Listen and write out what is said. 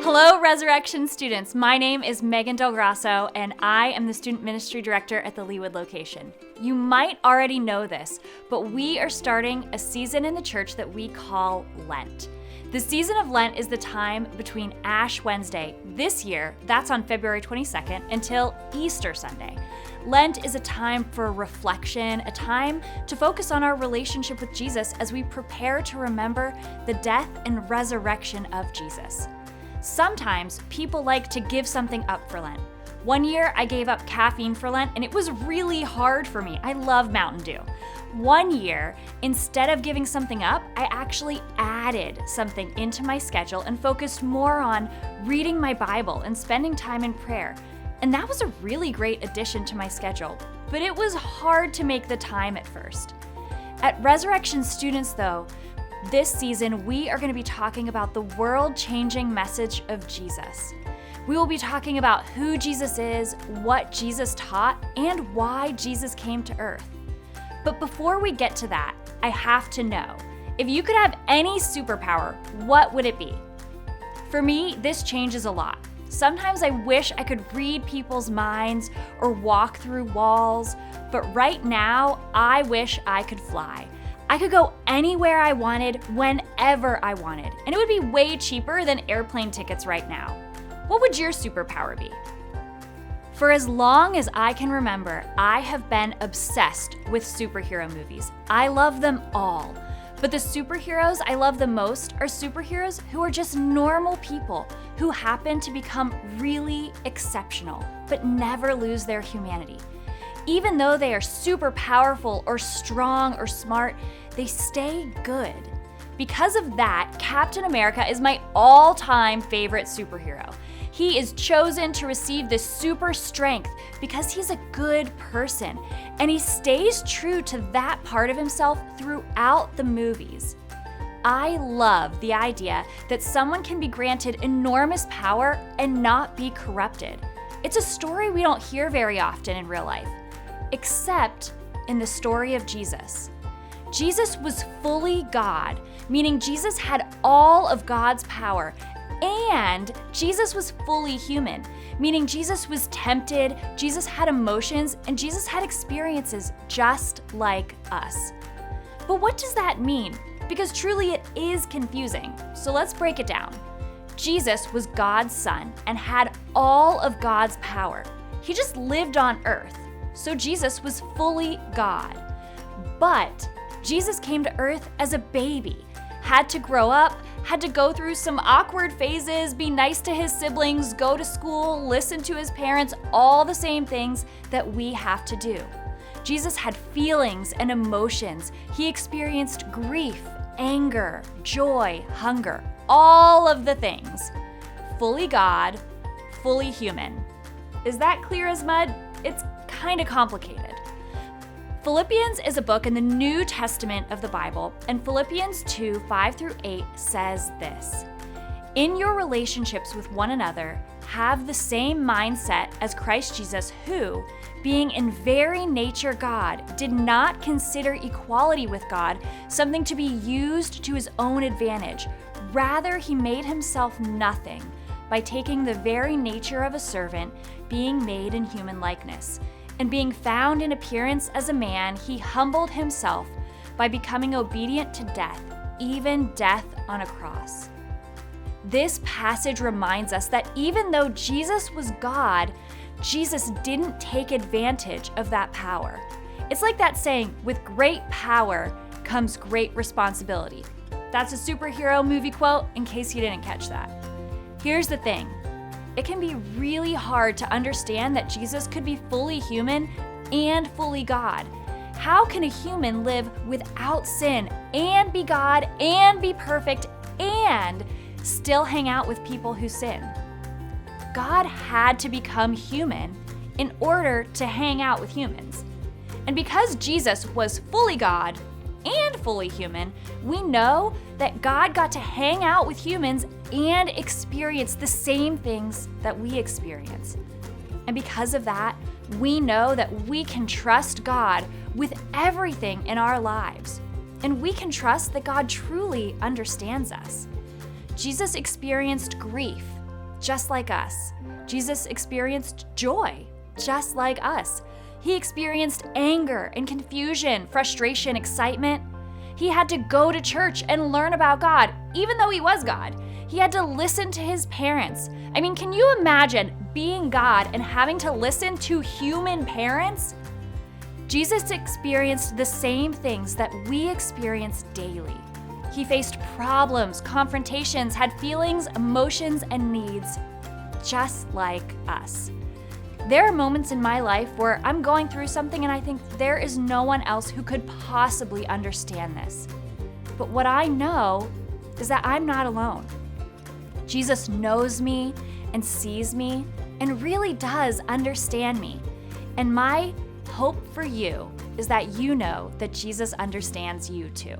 Hello, Resurrection students. My name is Megan Del Grasso, and I am the Student Ministry Director at the Leawood location. You might already know this, but we are starting a season in the church that we call Lent. The season of Lent is the time between Ash Wednesday this year, that's on February 22nd, until Easter Sunday. Lent is a time for reflection, a time to focus on our relationship with Jesus as we prepare to remember the death and resurrection of Jesus. Sometimes people like to give something up for Lent. One year I gave up caffeine for Lent and it was really hard for me. I love Mountain Dew. One year, instead of giving something up, I actually added something into my schedule and focused more on reading my Bible and spending time in prayer. And that was a really great addition to my schedule, but it was hard to make the time at first. At Resurrection Students, though, this season, we are going to be talking about the world-changing message of Jesus. We will be talking about who Jesus is, what Jesus taught, and why Jesus came to earth. But before we get to that, I have to know, if you could have any superpower, what would it be? For me, this changes a lot. Sometimes I wish I could read people's minds or walk through walls, but right now, I wish I could fly. I could go anywhere I wanted, whenever I wanted, and it would be way cheaper than airplane tickets right now. What would your superpower be? For as long as I can remember, I have been obsessed with superhero movies. I love them all, but the superheroes I love the most are superheroes who are just normal people who happen to become really exceptional, but never lose their humanity. Even though they are super powerful or strong or smart, they stay good. Because of that, Captain America is my all-time favorite superhero. He is chosen to receive this super strength because he's a good person, and he stays true to that part of himself throughout the movies. I love the idea that someone can be granted enormous power and not be corrupted. It's a story we don't hear very often in real life, except in the story of Jesus. Jesus was fully God, meaning Jesus had all of God's power, and Jesus was fully human, meaning Jesus was tempted, Jesus had emotions, and Jesus had experiences just like us. But what does that mean? Because truly it is confusing, so let's break it down. Jesus was God's son and had all of God's power. He just lived on earth. So Jesus was fully God. But Jesus came to earth as a baby, had to grow up, had to go through some awkward phases, be nice to his siblings, go to school, listen to his parents, all the same things that we have to do. Jesus had feelings and emotions. He experienced grief, anger, joy, hunger, all of the things. Fully God, fully human. Is that clear as mud? It's kind of complicated. Philippians is a book in the New Testament of the Bible, and Philippians 2:5-8 says this: "In your relationships with one another, have the same mindset as Christ Jesus, who, being in very nature God, did not consider equality with God something to be used to his own advantage. Rather, he made himself nothing by taking the very nature of a servant, being made in human likeness. And being found in appearance as a man, he humbled himself by becoming obedient to death, even death on a cross." This passage reminds us that even though Jesus was God, Jesus didn't take advantage of that power. It's like that saying, with great power comes great responsibility. That's a superhero movie quote, in case you didn't catch that. Here's the thing. It can be really hard to understand that Jesus could be fully human and fully God. How can a human live without sin and be God and be perfect and still hang out with people who sin? God had to become human in order to hang out with humans. And because Jesus was fully God and fully human, we know that God got to hang out with humans and experience the same things that we experience. And because of that, we know that we can trust God with everything in our lives. And we can trust that God truly understands us. Jesus experienced grief, just like us. Jesus experienced joy, just like us. He experienced anger and confusion, frustration, excitement. He had to go to church and learn about God, even though he was God. He had to listen to his parents. I mean, can you imagine being God and having to listen to human parents? Jesus experienced the same things that we experience daily. He faced problems, confrontations, had feelings, emotions, and needs, just like us. There are moments in my life where I'm going through something and I think there is no one else who could possibly understand this. But what I know is that I'm not alone. Jesus knows me and sees me and really does understand me. And my hope for you is that you know that Jesus understands you too.